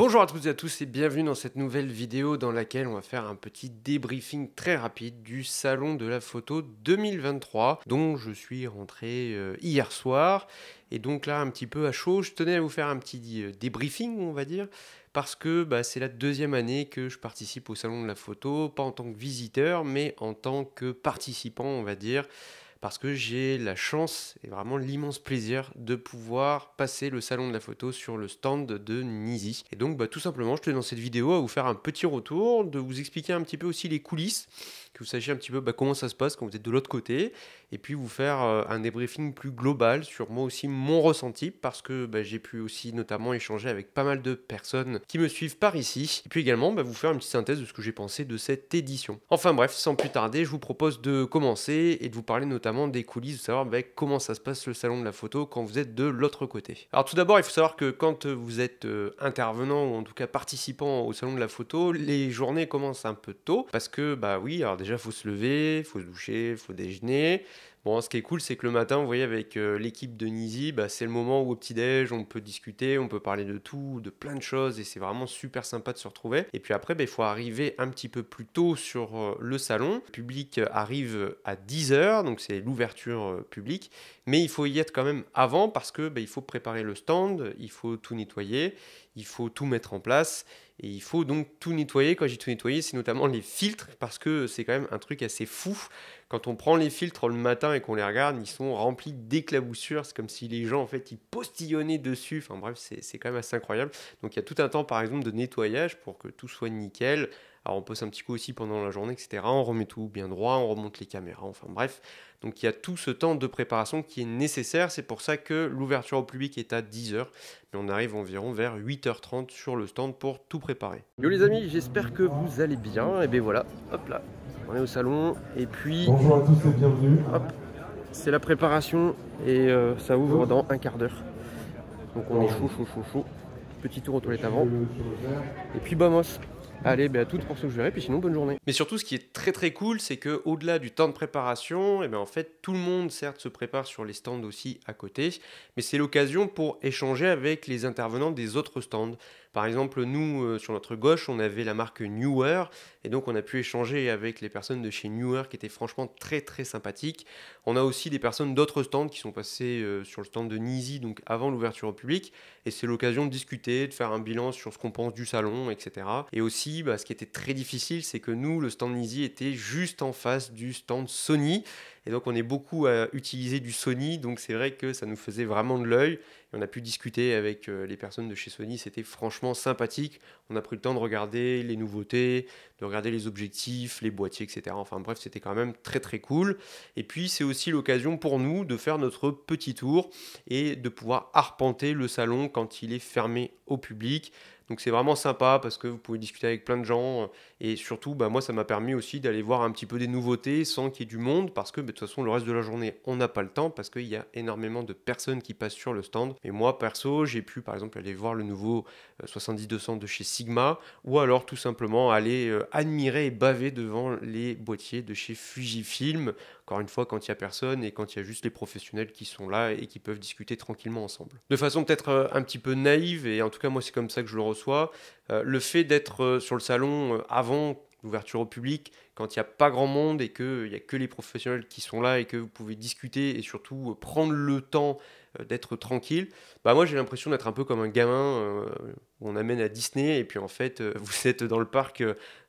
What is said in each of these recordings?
Bonjour à toutes et à tous et bienvenue dans cette nouvelle vidéo dans laquelle on va faire un petit débriefing très rapide du salon de la photo 2023 dont je suis rentré hier soir. Et donc là un petit peu à chaud, je tenais à vous faire un petit débriefing on va dire parce que c'est la deuxième année que je participe au salon de la photo, pas en tant que visiteur mais en tant que participant on va dire. Parce que j'ai la chance et vraiment l'immense plaisir de pouvoir passer le salon de la photo sur le stand de Nisi. Et donc tout simplement, je tenais dans cette vidéo à vous faire un petit retour, de vous expliquer un petit peu aussi les coulisses, que vous sachiez un petit peu comment ça se passe quand vous êtes de l'autre côté, et puis vous faire un débriefing plus global sur moi aussi mon ressenti, parce que j'ai pu aussi notamment échanger avec pas mal de personnes qui me suivent par ici, et puis également vous faire une petite synthèse de ce que j'ai pensé de cette édition. Enfin bref, sans plus tarder, je vous propose de commencer et de vous parler notamment des coulisses, de savoir comment ça se passe le salon de la photo quand vous êtes de l'autre côté. Alors tout d'abord, il faut savoir que quand vous êtes intervenant ou en tout cas participant au salon de la photo, les journées commencent un peu tôt parce que oui, alors déjà il faut se lever, il faut se doucher, il faut déjeuner. Bon, ce qui est cool, c'est que le matin, vous voyez, avec l'équipe de Nisi, c'est le moment où au petit-déj, on peut discuter, on peut parler de tout, de plein de choses, et c'est vraiment super sympa de se retrouver. Et puis après, il faut arriver un petit peu plus tôt sur le salon. Le public arrive à 10h, donc c'est l'ouverture publique, mais il faut y être quand même avant parce que il faut préparer le stand, il faut tout nettoyer, il faut tout mettre en place. Et il faut donc tout nettoyer. Quand je dis tout nettoyer, c'est notamment les filtres, parce que c'est quand même un truc assez fou. Quand on prend les filtres le matin et qu'on les regarde, ils sont remplis d'éclaboussures. C'est comme si les gens, en fait, ils postillonnaient dessus. Enfin bref, c'est quand même assez incroyable. Donc il y a tout un temps, par exemple, de nettoyage pour que tout soit nickel. Alors on pose un petit coup aussi pendant la journée, etc. On remet tout bien droit, on remonte les caméras, enfin bref. Donc il y a tout ce temps de préparation qui est nécessaire. C'est pour ça que l'ouverture au public est à 10h. Mais on arrive environ vers 8h30 sur le stand pour tout préparer. Yo les amis, j'espère que vous allez bien. Et bien voilà, hop là, on est au salon. Et puis, bonjour à tous et bienvenue. Hop, c'est la préparation et ça ouvre dans un quart d'heure. Donc on est chaud. Petit tour aux toilettes avant. Et puis vamos. Allez, à toutes pour ce que je verrai, puis sinon bonne journée. Mais surtout ce qui est très cool, c'est que au-delà du temps de préparation, en fait tout le monde certes se prépare sur les stands aussi à côté, mais c'est l'occasion pour échanger avec les intervenants des autres stands. Par exemple, nous, sur notre gauche, on avait la marque Newer, et donc on a pu échanger avec les personnes de chez Newer qui étaient franchement très sympathiques. On a aussi des personnes d'autres stands qui sont passées sur le stand de Nisi, donc avant l'ouverture au public, et c'est l'occasion de discuter, de faire un bilan sur ce qu'on pense du salon, etc. Et aussi, ce qui était très difficile, c'est que nous, le stand Nisi était juste en face du stand Sony, et donc on est beaucoup à utiliser du Sony, donc c'est vrai que ça nous faisait vraiment de l'œil. Et on a pu discuter avec les personnes de chez Sony, c'était franchement sympathique. On a pris le temps de regarder les nouveautés, de regarder les objectifs, les boîtiers, etc. Enfin bref, c'était quand même très cool. Et puis c'est aussi l'occasion pour nous de faire notre petit tour et de pouvoir arpenter le salon quand il est fermé au public. Donc c'est vraiment sympa parce que vous pouvez discuter avec plein de gens et surtout moi ça m'a permis aussi d'aller voir un petit peu des nouveautés sans qu'il y ait du monde parce que de toute façon le reste de la journée on n'a pas le temps parce qu'il y a énormément de personnes qui passent sur le stand. Et moi perso j'ai pu par exemple aller voir le nouveau 70-200 de chez Sigma ou alors tout simplement aller admirer et baver devant les boîtiers de chez Fujifilm. Encore une fois, quand il n'y a personne et quand il y a juste les professionnels qui sont là et qui peuvent discuter tranquillement ensemble. De façon peut-être un petit peu naïve, et en tout cas moi c'est comme ça que je le reçois, le fait d'être sur le salon avant l'ouverture au public, quand il n'y a pas grand monde et qu'il n'y a que les professionnels qui sont là et que vous pouvez discuter et surtout prendre le temps d'être tranquille, moi j'ai l'impression d'être un peu comme un gamin où on amène à Disney et puis en fait vous êtes dans le parc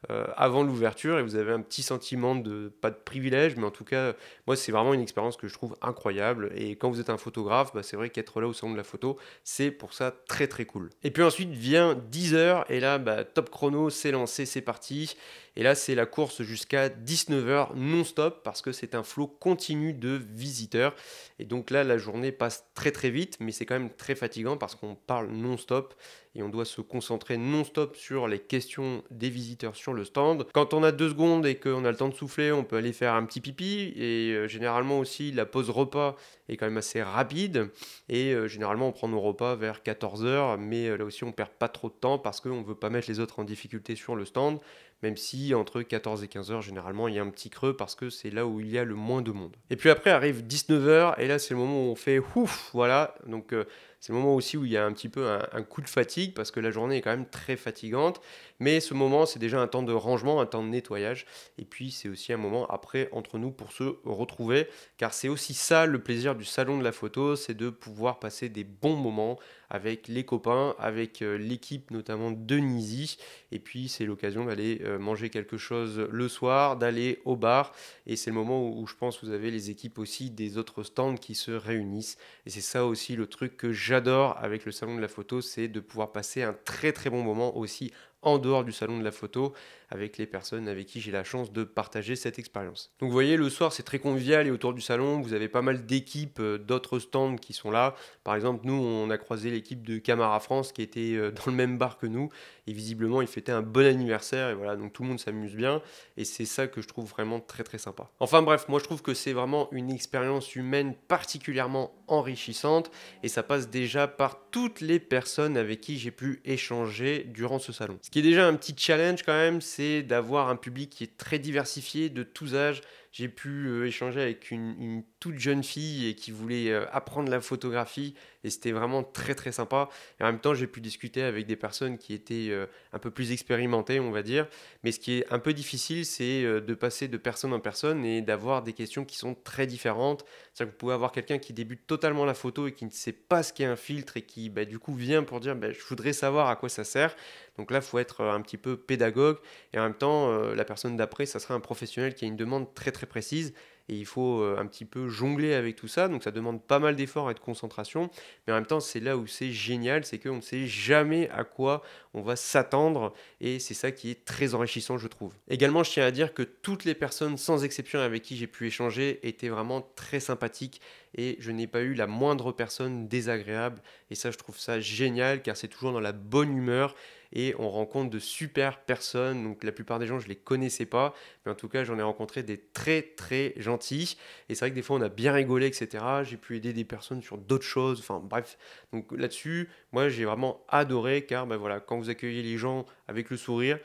avant l'ouverture et vous avez un petit sentiment de, pas de privilège, mais en tout cas moi c'est vraiment une expérience que je trouve incroyable. Et quand vous êtes un photographe, c'est vrai qu'être là au salon de la photo, c'est pour ça très cool. Et puis ensuite vient 10h et là top chrono, c'est lancé, c'est parti. Et là c'est la course jusqu'à 19h non-stop parce que c'est un flot continu de visiteurs. Et donc là la journée passe très vite, mais c'est quand même très fatigant parce qu'on parle non-stop et on doit se concentrer non-stop sur les questions des visiteurs sur le stand. Quand on a 2 secondes et qu'on a le temps de souffler, on peut aller faire un petit pipi et généralement aussi la pause repas est quand même assez rapide et généralement on prend nos repas vers 14h, mais là aussi on perd pas trop de temps parce qu'on ne veut pas mettre les autres en difficulté sur le stand, même si entre 14 et 15h généralement il y a un petit creux parce que c'est là où il y a le moins de monde. Et puis après arrive 19h et là c'est le moment où on fait ouf, voilà, donc C'est le moment aussi où il y a un petit peu un coup de fatigue parce que la journée est quand même très fatigante. Mais ce moment, c'est déjà un temps de rangement, un temps de nettoyage. Et puis, c'est aussi un moment après entre nous pour se retrouver. Car c'est aussi ça le plaisir du salon de la photo, c'est de pouvoir passer des bons moments avec les copains, avec l'équipe notamment de Nisi. Et puis, c'est l'occasion d'aller manger quelque chose le soir, d'aller au bar. Et c'est le moment où je pense que vous avez les équipes aussi des autres stands qui se réunissent. Et c'est ça aussi le truc que j'adore avec le salon de la photo, c'est de pouvoir passer un très très bon moment aussi en dehors du salon de la photo avec les personnes avec qui j'ai la chance de partager cette expérience. Donc vous voyez, le soir c'est très convivial et autour du salon, vous avez pas mal d'équipes d'autres stands qui sont là. Par exemple, nous on a croisé l'équipe de Camara France qui était dans le même bar que nous et visiblement ils fêtaient un bon anniversaire et voilà, donc tout le monde s'amuse bien et c'est ça que je trouve vraiment très très sympa. Enfin bref, moi je trouve que c'est vraiment une expérience humaine particulièrement enrichissante et ça passe déjà par toutes les personnes avec qui j'ai pu échanger durant ce salon. Ce qui est déjà un petit challenge quand même, c'est d'avoir un public qui est très diversifié, de tous âges. J'ai pu échanger avec une toute jeune fille et qui voulait apprendre la photographie et c'était vraiment très très sympa. Et en même temps, j'ai pu discuter avec des personnes qui étaient un peu plus expérimentées, on va dire. Mais ce qui est un peu difficile, c'est de passer de personne en personne et d'avoir des questions qui sont très différentes. C'est-à-dire que vous pouvez avoir quelqu'un qui débute totalement la photo et qui ne sait pas ce qu'est un filtre et qui du coup vient pour dire je voudrais savoir à quoi ça sert. Donc là, il faut être un petit peu pédagogue et en même temps, la personne d'après, ça sera un professionnel qui a une demande très très précise et il faut un petit peu jongler avec tout ça. Donc ça demande pas mal d'efforts et de concentration, mais en même temps, c'est là où c'est génial, c'est qu'on ne sait jamais à quoi on va s'attendre et c'est ça qui est très enrichissant, je trouve. Également, je tiens à dire que toutes les personnes, sans exception, avec qui j'ai pu échanger, étaient vraiment très sympathiques et je n'ai pas eu la moindre personne désagréable et ça, je trouve ça génial car c'est toujours dans la bonne humeur et on rencontre de super personnes. Donc la plupart des gens, je ne les connaissais pas, mais en tout cas, j'en ai rencontré des très très gentils. Et c'est vrai que des fois, on a bien rigolé, etc. J'ai pu aider des personnes sur d'autres choses. Enfin bref, donc là-dessus, moi, j'ai vraiment adoré car voilà, quand vous accueillez les gens avec le sourire,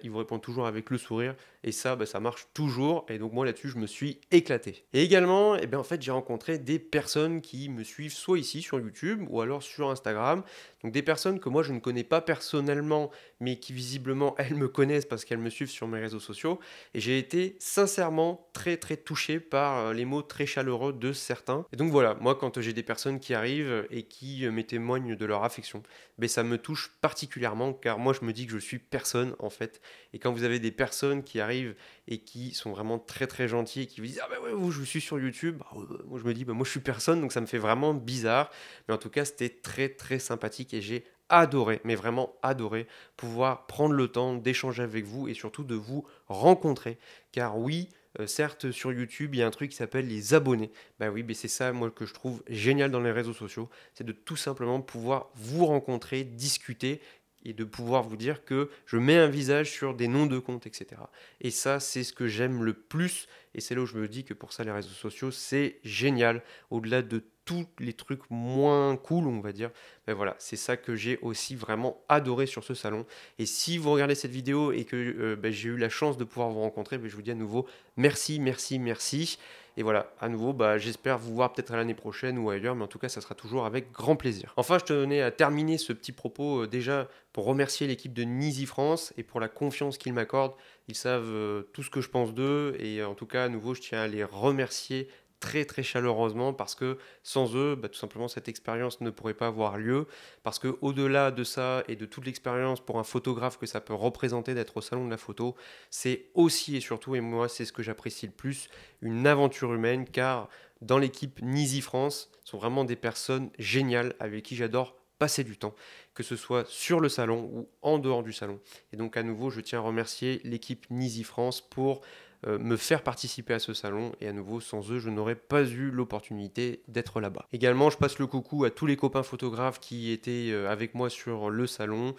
ils vous répondent toujours avec le sourire. Et ça, ça marche toujours. Et donc moi, là-dessus, je me suis éclaté. Et également, en fait, j'ai rencontré des personnes qui me suivent soit ici sur YouTube ou alors sur Instagram. Donc des personnes que moi, je ne connais pas personnellement, mais qui visiblement, elles me connaissent parce qu'elles me suivent sur mes réseaux sociaux. Et j'ai été sincèrement très très touché par les mots très chaleureux de certains. Et donc voilà, moi quand j'ai des personnes qui arrivent et qui me témoignent de leur affection, ça me touche particulièrement car moi je me dis que je suis personne en fait. Et quand vous avez des personnes qui arrivent et qui sont vraiment très très gentils et qui vous disent ah ouais, je vous suis sur YouTube, moi je me dis moi je suis personne, donc ça me fait vraiment bizarre. Mais en tout cas c'était très très sympathique et j'ai adoré, mais vraiment adoré, pouvoir prendre le temps d'échanger avec vous et surtout de vous rencontrer. Car oui, certes, sur YouTube, il y a un truc qui s'appelle les abonnés. Oui, mais c'est ça, moi, que je trouve génial dans les réseaux sociaux. C'est de tout simplement pouvoir vous rencontrer, discuter et de pouvoir vous dire que je mets un visage sur des noms de comptes, etc. Et ça, c'est ce que j'aime le plus. Et c'est là où je me dis que pour ça, les réseaux sociaux, c'est génial. Au-delà de tous les trucs moins cool, on va dire. Voilà, c'est ça que j'ai aussi vraiment adoré sur ce salon. Et si vous regardez cette vidéo et que j'ai eu la chance de pouvoir vous rencontrer, je vous dis à nouveau merci, merci, merci. Et voilà, à nouveau, j'espère vous voir peut-être à l'année prochaine ou ailleurs, mais en tout cas, ça sera toujours avec grand plaisir. Enfin, je tenais à terminer ce petit propos déjà pour remercier l'équipe de Nisi France et pour la confiance qu'ils m'accordent. Ils savent tout ce que je pense d'eux et en tout cas, à nouveau, je tiens à les remercier très très chaleureusement parce que sans eux, tout simplement cette expérience ne pourrait pas avoir lieu parce que au-delà de ça et de toute l'expérience pour un photographe que ça peut représenter d'être au salon de la photo, c'est aussi et surtout, et moi c'est ce que j'apprécie le plus, une aventure humaine car dans l'équipe Nisi France sont vraiment des personnes géniales avec qui j'adore passer du temps, que ce soit sur le salon ou en dehors du salon. Et donc à nouveau, je tiens à remercier l'équipe Nisi France pour me faire participer à ce salon et à nouveau sans eux je n'aurais pas eu l'opportunité d'être là-bas. Également je passe le coucou à tous les copains photographes qui étaient avec moi sur le salon,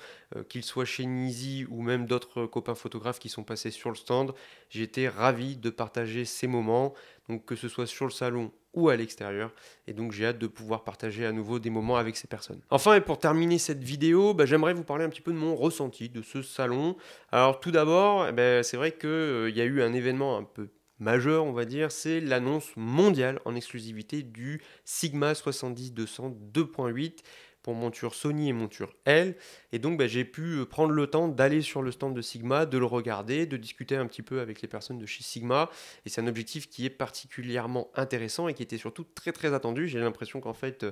qu'ils soient chez Nisi ou même d'autres copains photographes qui sont passés sur le stand. J'ai été ravi de partager ces moments, donc que ce soit sur le salon ou à l'extérieur, et donc j'ai hâte de pouvoir partager à nouveau des moments avec ces personnes. Enfin, et pour terminer cette vidéo, j'aimerais vous parler un petit peu de mon ressenti de ce salon. Alors tout d'abord, c'est vrai qu'il y a eu un événement un peu majeur, on va dire, c'est l'annonce mondiale en exclusivité du Sigma 70-200 2.8. pour monture Sony et monture L. Et donc j'ai pu prendre le temps d'aller sur le stand de Sigma, de le regarder, de discuter un petit peu avec les personnes de chez Sigma. Et c'est un objectif qui est particulièrement intéressant et qui était surtout très très attendu. J'ai l'impression qu'en fait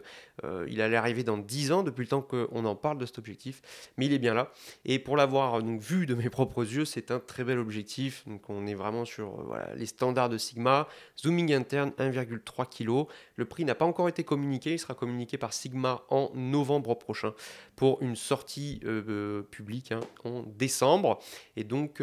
il allait arriver dans 10 ans depuis le temps qu'on en parle de cet objectif. Mais il est bien là. Et pour l'avoir donc vu de mes propres yeux, c'est un très bel objectif. Donc on est vraiment sur voilà, les standards de Sigma. Zooming interne 1,3 kg. Le prix n'a pas encore été communiqué. Il sera communiqué par Sigma en novembre prochain pour une sortie publique en décembre. Et donc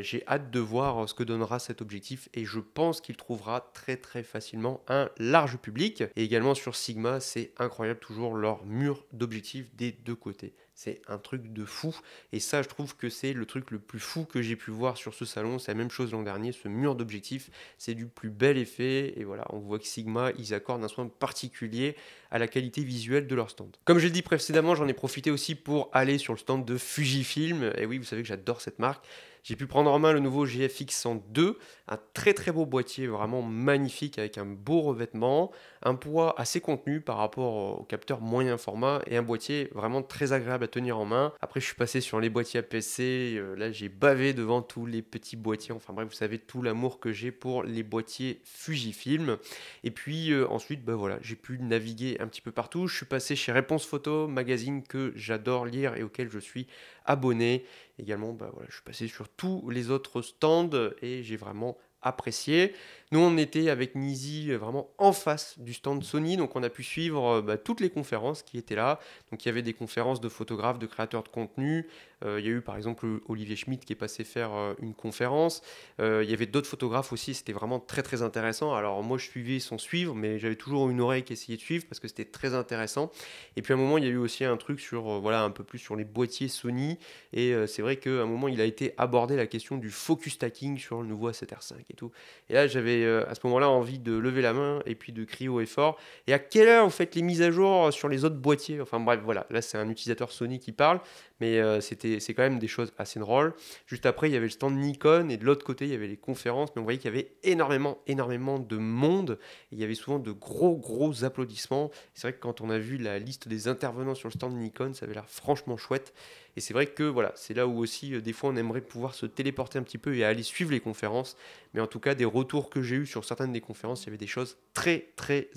j'ai hâte de voir ce que donnera cet objectif. Et je pense qu'il trouvera très très facilement un large public. Et également sur Sigma, c'est incroyable toujours leur mur d'objectifs des deux côtés. C'est un truc de fou. Et ça, je trouve que c'est le truc le plus fou que j'ai pu voir sur ce salon. C'est la même chose l'an dernier. Ce mur d'objectifs, c'est du plus bel effet. Et voilà, on voit que Sigma, ils accordent un soin particulier à la qualité visuelle de leur stand. Comme je l'ai dit précédemment, j'en ai profité aussi pour aller sur le stand de Fujifilm. Et oui, vous savez que j'adore cette marque. J'ai pu prendre en main le nouveau GFX 102, un très très beau boîtier, vraiment magnifique avec un beau revêtement, un poids assez contenu par rapport au capteur moyen format et un boîtier vraiment très agréable à tenir en main. Après je suis passé sur les boîtiers APC, là j'ai bavé devant tous les petits boîtiers, enfin bref vous savez tout l'amour que j'ai pour les boîtiers Fujifilm. Et puis ensuite voilà, j'ai pu naviguer un petit peu partout, je suis passé chez Réponse Photo, magazine que j'adore lire et auquel je suis abonné. Également, voilà, je suis passé sur tous les autres stands et j'ai vraiment apprécié. Nous, on était avec Nizi vraiment en face du stand Sony, donc on a pu suivre toutes les conférences qui étaient là. Donc il y avait des conférences de photographes, de créateurs de contenu. Il y a eu par exemple Olivier Schmitt qui est passé faire une conférence. Il y avait d'autres photographes aussi, c'était vraiment très très intéressant. Alors moi je suivais sans suivre, mais j'avais toujours une oreille qui essayait de suivre parce que c'était très intéressant. Et puis à un moment il y a eu aussi un truc sur voilà un peu plus sur les boîtiers Sony. Et c'est vrai qu'à un moment il a été abordé la question du focus stacking sur le nouveau A7R5 et tout. Et là j'avais à ce moment-là envie de lever la main et puis de crier haut et fort. Et à quelle heure vous faites les mises à jour sur les autres boîtiers? Enfin bref voilà, là c'est un utilisateur Sony qui parle, mais c'est quand même des choses assez drôles. Juste après il y avait le stand Nikon et de l'autre côté il y avait les conférences, mais on voyait qu'il y avait énormément de monde et il y avait souvent de gros applaudissements. C'est vrai que quand on a vu la liste des intervenants sur le stand Nikon, ça avait l'air franchement chouette. Et c'est vrai que voilà, c'est là où aussi des fois on aimerait pouvoir se téléporter un petit peu et aller suivre les conférences. Mais en tout cas, des retours que j'ai eus sur certaines des conférences, il y avait des choses très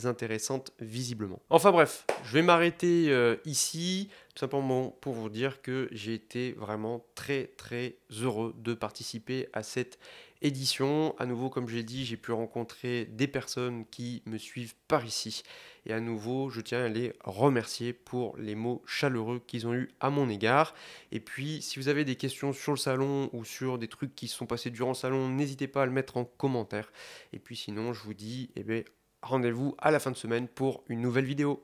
intéressantes visiblement. Enfin bref, je vais m'arrêter ici, tout simplement pour vous dire que j'ai été vraiment très heureux de participer à cette édition. À nouveau, comme j'ai dit, j'ai pu rencontrer des personnes qui me suivent par ici. Et à nouveau, je tiens à les remercier pour les mots chaleureux qu'ils ont eus à mon égard. Et puis, si vous avez des questions sur le salon ou sur des trucs qui se sont passés durant le salon, n'hésitez pas à le mettre en commentaire. Et puis sinon, je vous dis, rendez-vous à la fin de semaine pour une nouvelle vidéo.